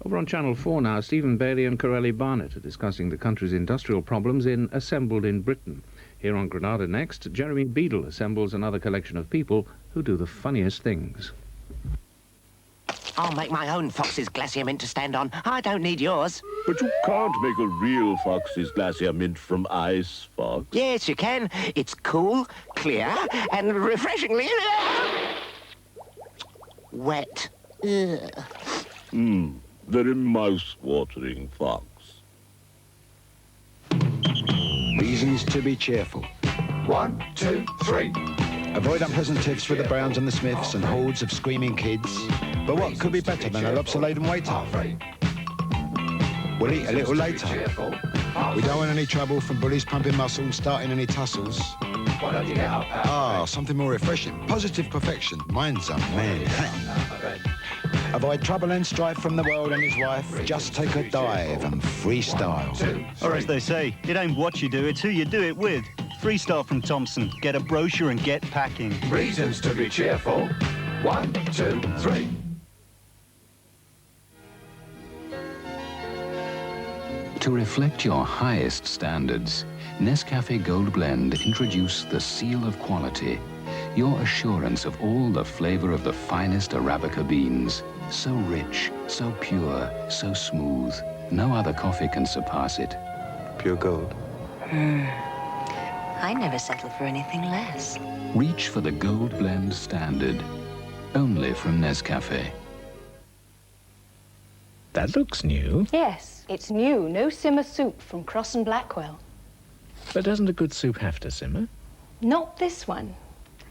Over on Channel 4 now, Stephen Bailey and Corelli Barnett are discussing the country's industrial problems in Assembled in Britain. Here on Granada next, Jeremy Beadle assembles another collection of people who do the funniest things. I'll make my own Fox's Glacier mint to stand on. I don't need yours. But you can't make a real Fox's Glacier mint from ice, Fox. Yes, you can. It's cool, clear, and refreshingly... wet. Very mouse-watering, Fox. Reasons to be cheerful. 1, 2, 3. Avoid unpleasant tiffs with the Browns and the Smiths and hordes of screaming kids. But what could be better than a lobster-laden waiter? We'll eat a little later. We don't want any trouble from bullies pumping muscle and starting any tussles. Something more refreshing. Positive perfection. Mine's a Manhattan. Avoid trouble and strife from the world and his wife. Just take a dive and freestyle. Or as they say, it ain't what you do, it's who you do it with. Freestyle from Thomson. Get a brochure and get packing. Reasons to be cheerful. 1, 2, 3. To reflect your highest standards, Nescafé Gold Blend introduce the seal of quality, your assurance of all the flavor of the finest Arabica beans. So rich, so pure, so smooth. No other coffee can surpass it. Pure gold. I never settle for anything less. Reach for the Gold Blend standard, only from Nescafé. That looks new. Yes, it's new. No simmer soup from Crosse and Blackwell. But doesn't a good soup have to simmer? Not this one.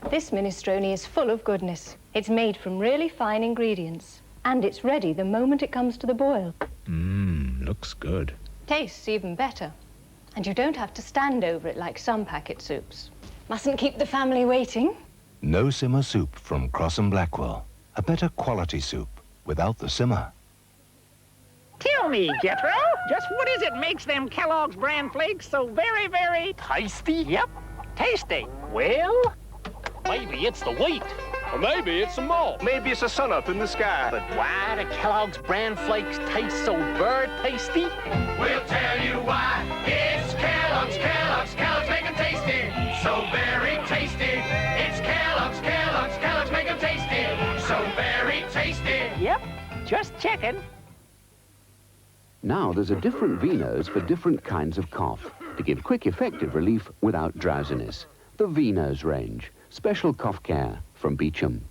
This minestrone is full of goodness. It's made from really fine ingredients. And it's ready the moment it comes to the boil. Looks good. Tastes even better. And you don't have to stand over it like some packet soups. Mustn't keep the family waiting. No simmer soup from Crosse and Blackwell. A better quality soup without the simmer. Tell me, Jethro, just what is it makes them Kellogg's Bran Flakes so very, very... Tasty? Yep, tasty. Well, maybe it's the wheat. Or maybe it's the malt. Maybe it's the sun up in the sky. But why do Kellogg's Bran Flakes taste so very tasty? We'll tell you why. It's Kellogg's, Kellogg's, Kellogg's make 'em tasty. So very tasty. It's Kellogg's, Kellogg's, Kellogg's make 'em tasty. So very tasty. Yep, just checking. Now there's a different Venos for different kinds of cough to give quick, effective relief without drowsiness. The Venos range. Special cough care from Beecham.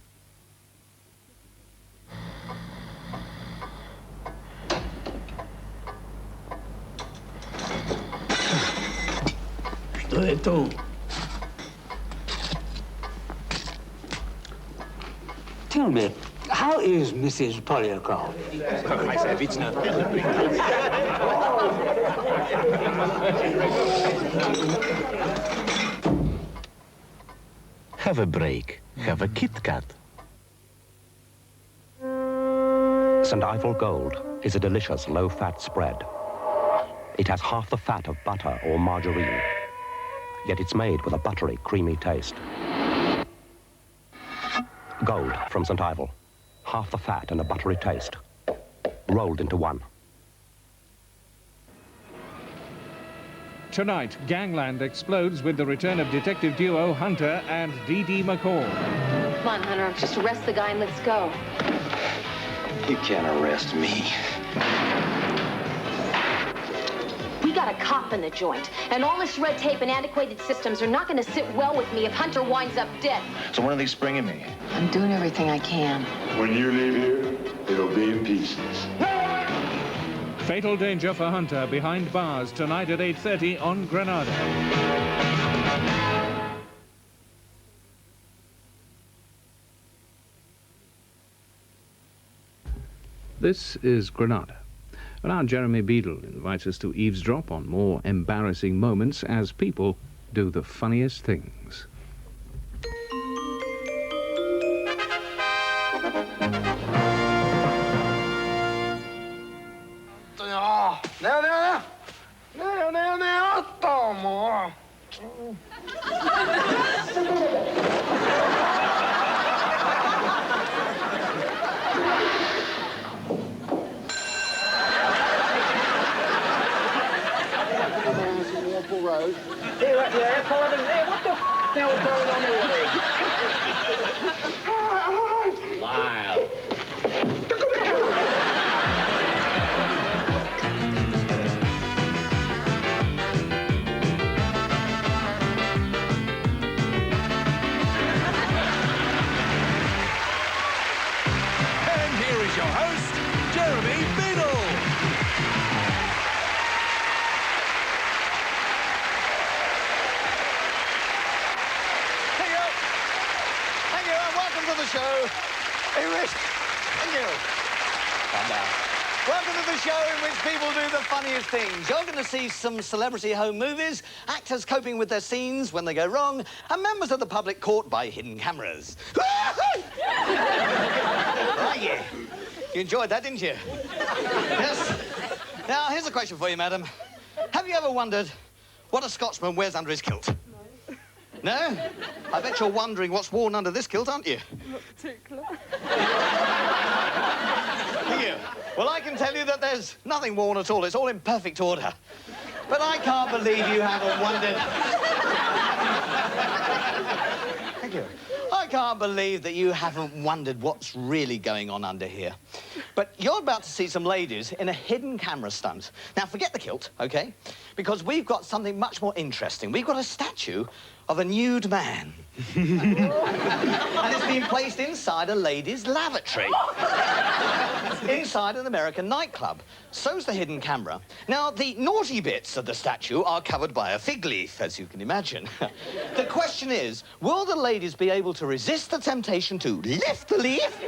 Tell me, how is Mrs. Polyakov? Have a break. Have a KitKat. St. Ivel Gold is a delicious low-fat spread. It has half the fat of butter or margarine, yet it's made with a buttery, creamy taste. Gold from St. Ivel. Half the fat and a buttery taste, rolled into one. Tonight, Gangland explodes with the return of detective duo Hunter and Dee McCall. Come on, Hunter, just arrest the guy and let's go. You can't arrest me. We got a cop in the joint, and all this red tape and antiquated systems are not going to sit well with me if Hunter winds up dead. So when are they springing me? I'm doing everything I can. When you leave here, it'll be in pieces. Fatal danger for Hunter behind bars tonight at 8:30 on Granada. This is Granada. And now Jeremy Beadle invites us to eavesdrop on more embarrassing moments as people do the funniest things. Now, toma. Hey, what the F all of it? Hey, what the f now is going on over there? Lyle. And here is your host, Jeremy Beadle. Thank you, and welcome to the show. Thank you. Calm down. Welcome to the show in which people do the funniest things. You're going to see some celebrity home movies, actors coping with their scenes when they go wrong, and members of the public caught by hidden cameras. Right, yeah. You enjoyed that, didn't you? Yes. Now, here's a question for you, madam. Have you ever wondered what a Scotsman wears under his kilt? No? I bet you're wondering what's worn under this kilt, aren't you? Not particular. Thank you. Well, I can tell you that there's nothing worn at all. It's all in perfect order. But I can't believe you haven't wondered. Thank you. I can't believe that you haven't wondered what's really going on under here. But you're about to see some ladies in a hidden camera stunt. Now, forget the kilt, OK? Because we've got something much more interesting. We've got a statue of a nude man. And it's being placed inside a ladies' lavatory. Inside an American nightclub. So's the hidden camera. Now, the naughty bits of the statue are covered by a fig leaf, as you can imagine. The question is, will the ladies be able to resist the temptation to lift the leaf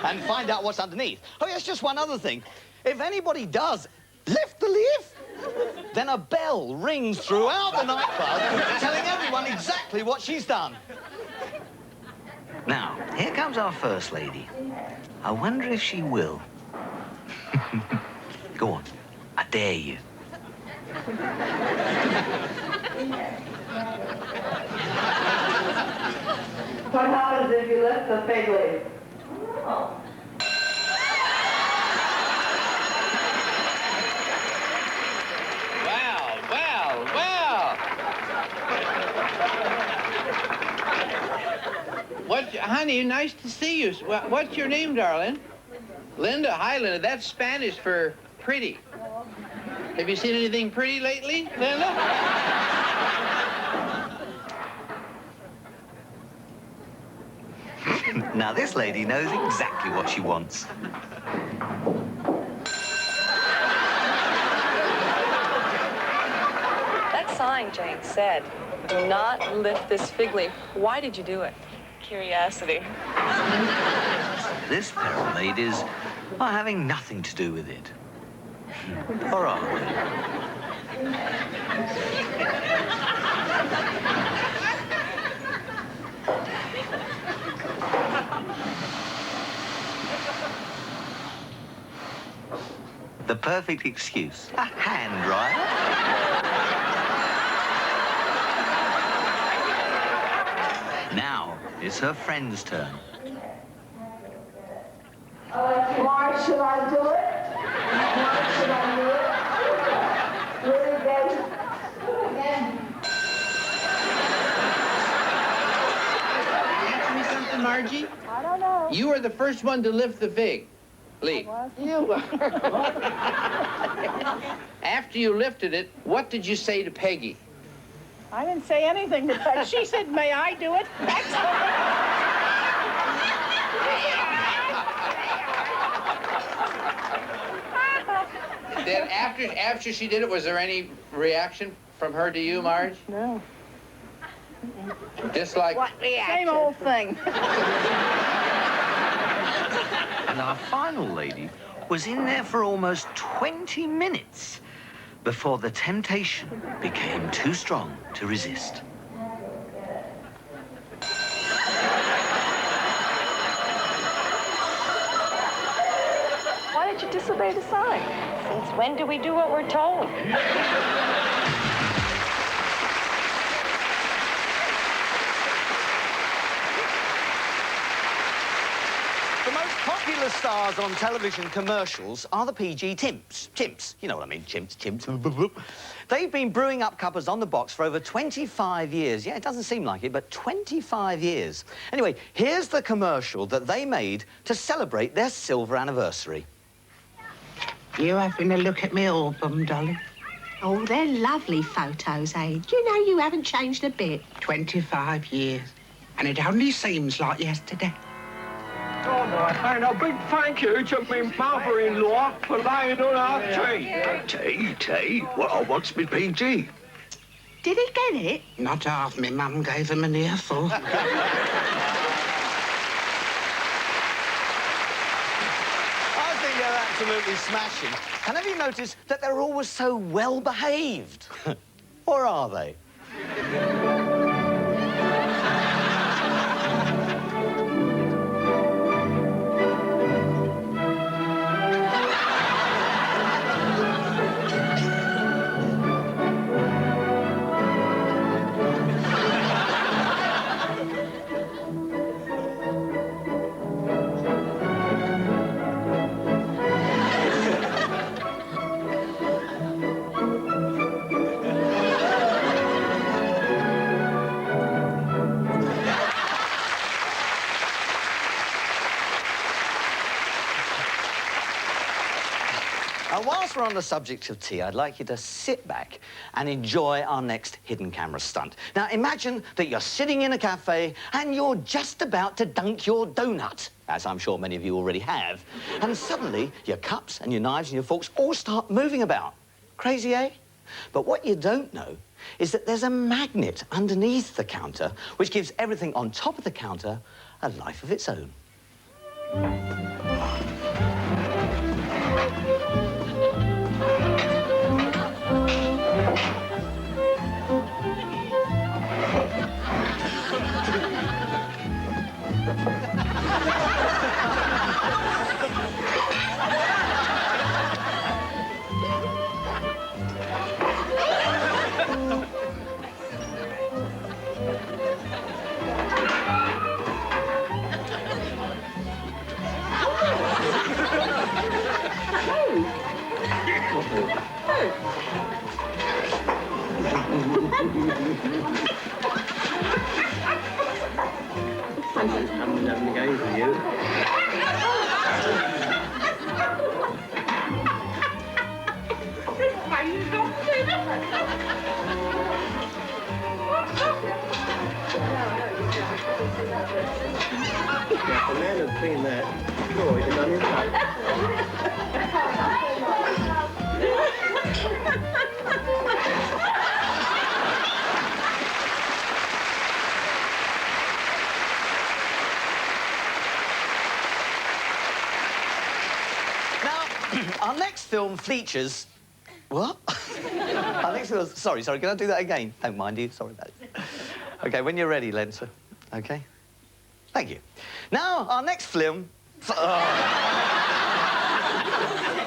and find out what's underneath? Oh, yes, just one other thing. If anybody does lift the leaf, then a bell rings throughout the nightclub telling everyone exactly what she's done. Now, here comes our first lady. I wonder if she will. Go on. I dare you. What happens if you lift the fig leaf? Oh. Honey, nice to see you. What's your name, darling? Linda. Hi, Linda. That's Spanish for pretty. Have you seen anything pretty lately, Linda? Now, this lady knows exactly what she wants. That sign, Jane, said, do not lift this fig leaf. Why did you do it? Curiosity. This pair of ladies are having nothing to do with it. Or are they? The perfect excuse. A hand dryer. Now, it's her friend's turn. Why should I do it? Why should I do it? Really good. Again. Answer me something, Margie. I don't know. You were the first one to lift the fig leaf. You were. After you lifted it, what did you say to Peggy? I didn't say anything to her. She said, may I do it? Then after she did it, was there any reaction from her to you, Marge? No. Just like... What reaction? Same old thing. And our final lady was in there for almost 20 minutes before the temptation became too strong to resist. Why did you disobey the sign? Since when do we do what we're told? The most popular the stars on television commercials are the PG Timps. Chimps, you know what I mean, chimps. They've been brewing up cuppas on the box for over 25 years. Yeah, it doesn't seem like it, but 25 years. Anyway, here's the commercial that they made to celebrate their silver anniversary. You having a look at me album, Dolly? Oh, they're lovely photos, eh? Do you know you haven't changed a bit? 25 years. And it only seems like yesterday. Oh, no, and a big thank you to my mother-in-law for laying on our tea. Tea? Well, I want's me PG. Did he get it? Not half. My mum gave him an earful. I think they're absolutely smashing. And have you noticed that they're always so well-behaved? Or are they? Whilst we're on the subject of tea, I'd like you to sit back and enjoy our next hidden camera stunt. Now, imagine that you're sitting in a cafe and you're just about to dunk your donut, as I'm sure many of you already have, and suddenly your cups and your knives and your forks all start moving about. Crazy, eh? But what you don't know is that there's a magnet underneath the counter which gives everything on top of the counter a life of its own. Our next film features... What? Our next film... Sorry, can I do that again? Don't mind you, sorry about it. OK, when you're ready, Lenser. OK? Thank you. Now, our next film... Oh.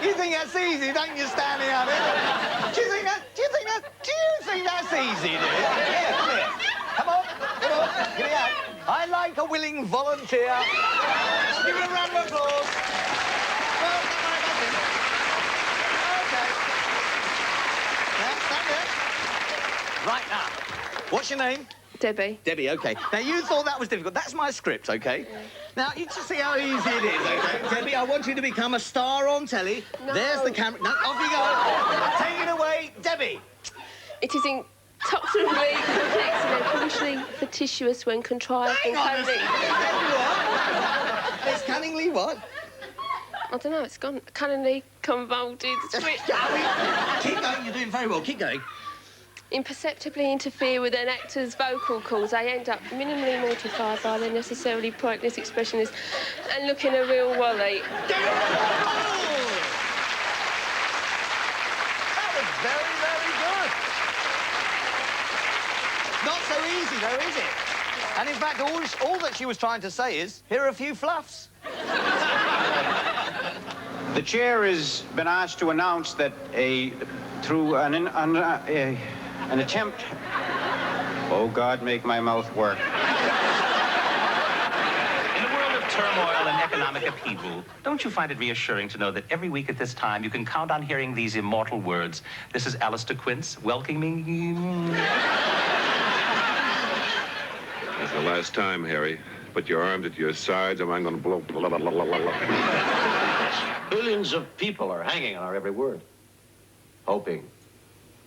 You think that's easy, don't you, standing out there? Do you think that's easy, do you? Here. Come on, give me out. I like a willing volunteer. Give him a round of applause. Well, don't worry about him. OK. Now, stand there. Right now, what's your name? Debbie. Debbie, OK. Now, you thought that was difficult. That's my script, OK? Yeah. Now, you just see how easy it is, OK? Debbie, I want you to become a star on telly. No. There's the camera. No, off you go. Take it away, Debbie. It is intoxicably complex and foolishly fictitious when contrived and cunningly... What? It's cunningly what? I don't know, it's gone cunningly convoluted. Keep going, you're doing very well. Keep going. Imperceptibly interfere with an actor's vocal cords. They end up minimally mortified by their necessarily pointless expressionist and looking a real wally. That was very, very good. Not so easy, though, is it? And in fact, all that she was trying to say is, here are a few fluffs. The chair has been asked to announce that through an attempt... Oh, God, make my mouth work. In a world of turmoil and economic economic upheaval, don't you find it reassuring to know that every week at this time you can count on hearing these immortal words? This is Alistair Quince welcoming you. That's the last time, Harry. Put your arms at your sides, and I'm going to blow. Blah, blah, blah, blah, blah. Billions of people are hanging on our every word, hoping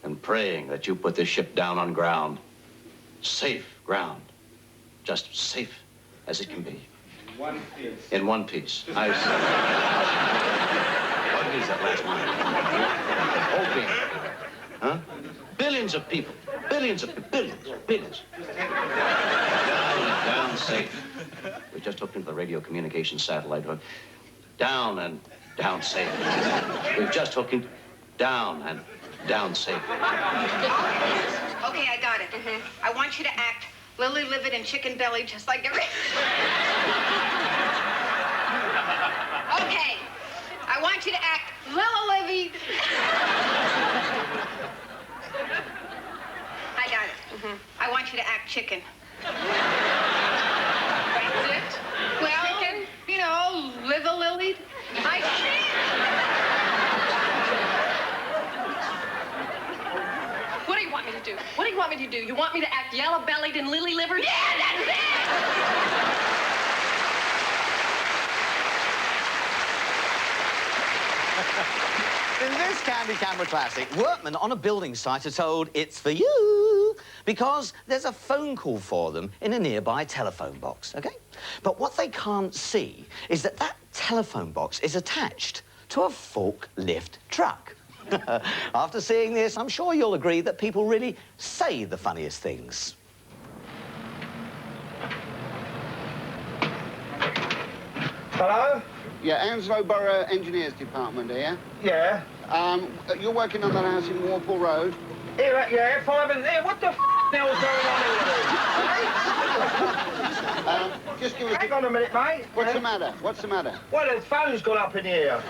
and praying that you put this ship down on ground. Safe ground. Just safe as it can be. One piece. In one piece. I see. What is that last line? Hoping. Huh? Billions of people. Billions. Down safe. We just hooked into the radio communication satellite. Down and down safe. We've just hooked in down and down safe. Okay, I got it. I want you to act lily livered and chicken belly just like every... Okay, I want you to act lily livered. I got it. I want you to act chicken. That's it? Well, chicken? You know, liver-lilied. I can't. What do you want me to do? What do you want me to do? You want me to act yellow-bellied and lily-livered? Yeah, that's it! In this Candy Camera Classic, workmen on a building site are told it's for you because there's a phone call for them in a nearby telephone box, okay? But what they can't see is that that telephone box is attached to a forklift truck. After seeing this, I'm sure you'll agree that people really say the funniest things. Hello? Yeah, Anslow Borough Engineers Department here. Yeah. You're working on that house in Warple Road? Here, yeah, 5 and there. What the hell's going on here? Just give us... Hang on a minute, mate. What's the matter? What's the matter? Well, the phone's gone up in here.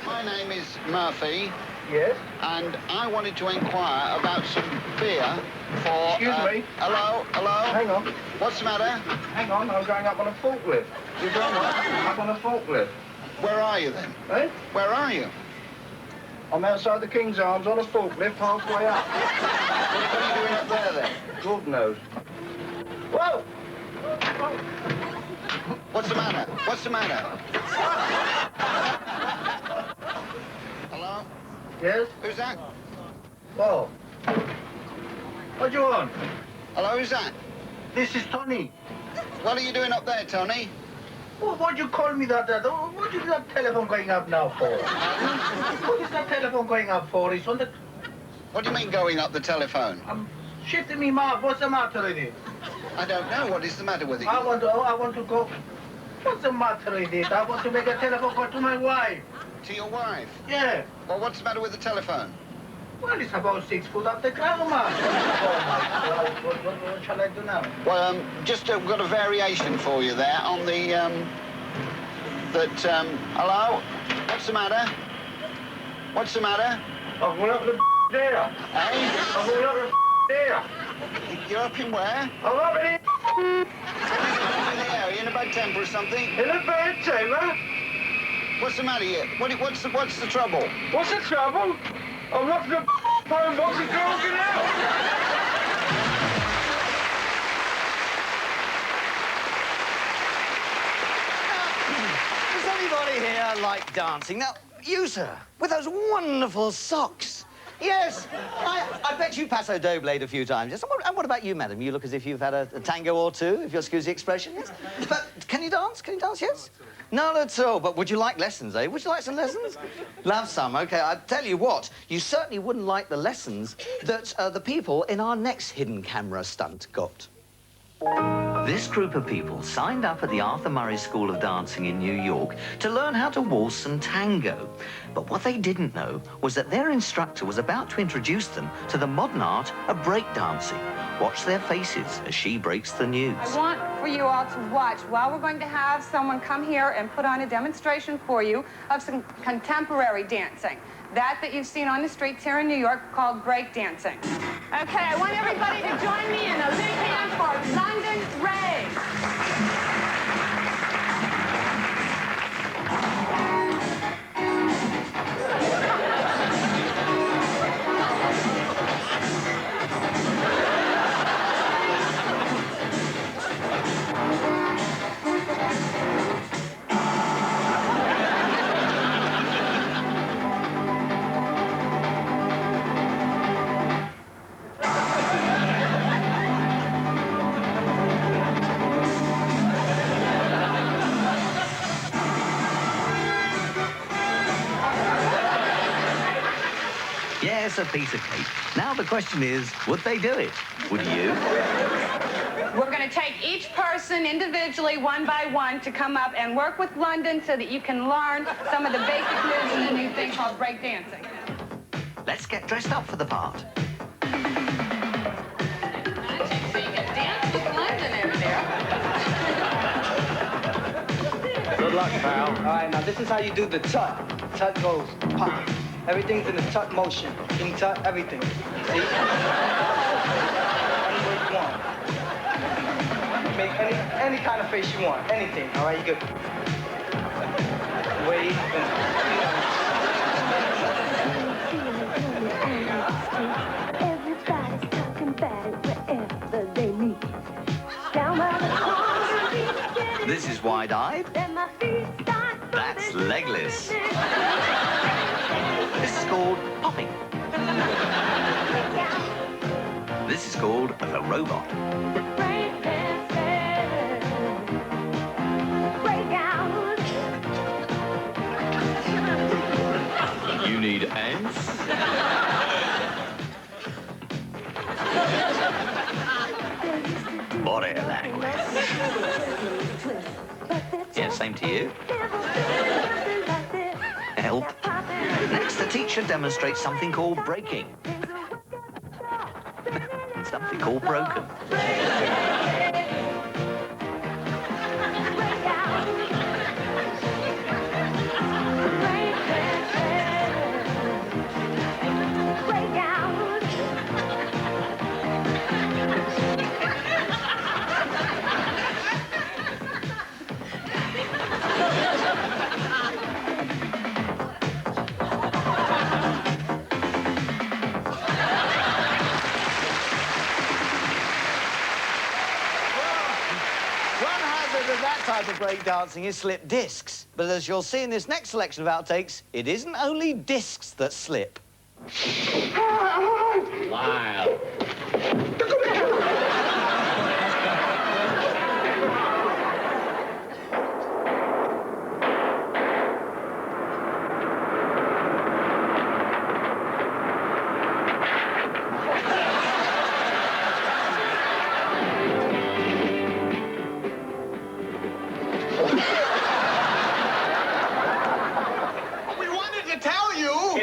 My name is Murphy. Yes? And I wanted to inquire about some beer for... Excuse me. Hello? Hang on. What's the matter? Hang on, I'm going up on a forklift. You're going what? Up on a forklift. Where are you then? Eh? Where are you? I'm outside the King's Arms on a forklift halfway up. What are you doing up there then? God knows. Whoa! What's the matter? What's the matter? Hello? Yes? Who's that? Oh. What do you want? Hello, who's that? This is Tony. What are you doing up there, Tony? Well, why'd you call me that? What is that telephone going up now for? What is that telephone going up for? It's on the... What do you mean going up the telephone? I'm shifting me mouth. What's the matter with it? I don't know. What is the matter with it? I want to go... What's the matter with it? I want to make a telephone call to my wife. To your wife? Yeah. Well, what's the matter with the telephone? Well, it's about 6 foot up the ground, man. What shall I do now? Well, just we've got a variation for you there on the, hello? What's the matter? What's the matter? I'm going up the there. Hey? I'm going up the there. You're up in where? I'm up in here. Are you in a bad temper or something? In a bad temper? What's the matter here? What's the trouble? What's the trouble? I'm not the phone box is broken out. Does anybody here like dancing? Now, you, sir, with those wonderful socks. Yes, I bet you paso doble a few times. Yes. And what about you, madam? You look as if you've had a tango or two, if you'll excuse the expression, yes? But can you dance? Can you dance, yes? Not at all. But would you like lessons, eh? Would you like some lessons? Love some. OK, I tell you what, you certainly wouldn't like the lessons that the people in our next hidden camera stunt got. This group of people signed up at the Arthur Murray School of Dancing in New York to learn how to waltz and tango. But what they didn't know was that their instructor was about to introduce them to the modern art of breakdancing. Watch their faces as she breaks the news. I want for you all to watch while we're going to have someone come here and put on a demonstration for you of some contemporary dancing. That you've seen on the streets here in New York called breakdancing. Okay, I want everybody to join me in a big hand for London Ray. There's a piece of cake. Now the question is, would they do it? Would you? We're going to take each person individually, one by one, to come up and work with London so that you can learn some of the basic moves in the new thing called break dancing. Let's get dressed up for the part. So you can dance with London over there. Good luck, pal. All right, now this is how you do the tut. Tut goes pop. Everything's in a tut motion. In tut, everything. See? Make any kind of face you want. Anything. All right, you good. Wait. Everybody's talking about it wherever they meet. Down by the corner, This is wide-eyed. then my feet start That's legless. This is called popping. This is called the robot. You need ants? Body language. Yeah, same to you. Help. Next, the teacher demonstrates something called breaking. Something called broken. Type of breakdancing is slip discs. But as you'll see in this next selection of outtakes, it isn't only discs that slip. Lyle.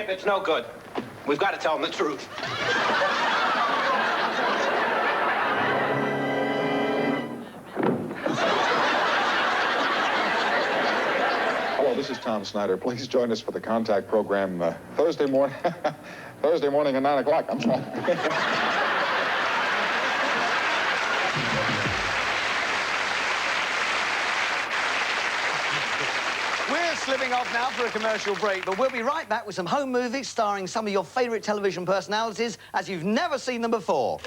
It's no good. We've got to tell them the truth. Hello, this is Tom Snyder. Please join us for the Contact program Thursday morning. Thursday morning at 9 o'clock. I'm sorry. Slipping off now for a commercial break, but we'll be right back with some home movies starring some of your favourite television personalities as you've never seen them before.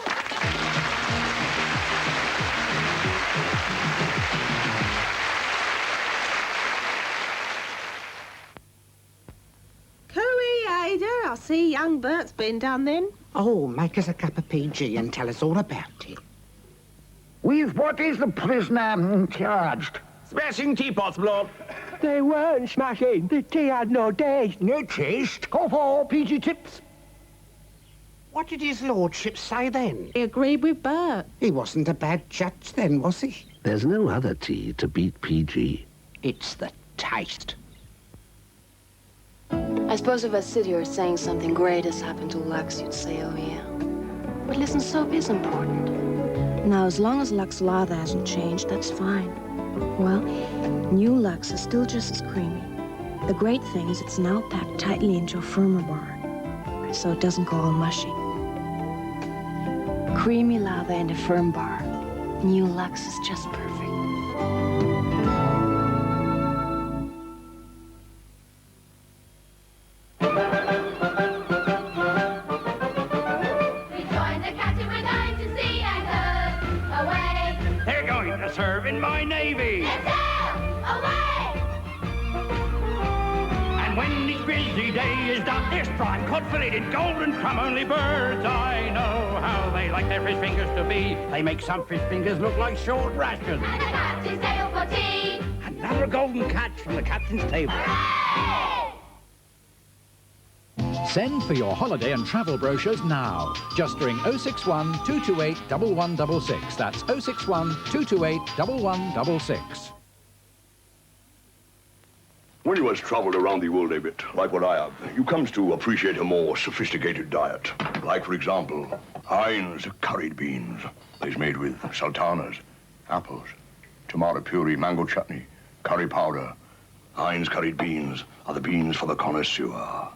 Curried, I see young Bert's been down then. Oh, make us a cup of PG and tell us all about it. With what is the prisoner charged? Smashing teapots, Blob. They weren't smashing. The tea had no taste. No taste? Call for PG tips. What did his lordship say then? He agreed with Bert. He wasn't a bad judge then, was he? There's no other tea to beat PG. It's the taste. I suppose if I sit here saying something great has happened to Lux, you'd say, oh, yeah. But listen, soap is important. Now, as long as Lux lather hasn't changed, that's fine. Well, new Lux is still just as creamy. The great thing is it's now packed tightly into a firmer bar, so it doesn't go all mushy. Creamy lather and a firm bar. New Lux is just perfect. Serve in my navy. Away! And when each busy day is done, there's prawn caught filleted golden crumb only birds. I know how they like their fish fingers to be. They make some fish fingers look like short rations. And a captain's table for tea. Another golden catch from the captain's table. Hooray! Send for your holiday and travel brochures now. Just ring 061 228 1166. That's 061 228 1166. When you has travelled around the world a bit, like what I have, you comes to appreciate a more sophisticated diet. Like, for example, Heinz curried beans. They's made with sultanas, apples, tomato puree, mango chutney, curry powder. Heinz curried beans are the beans for the connoisseur.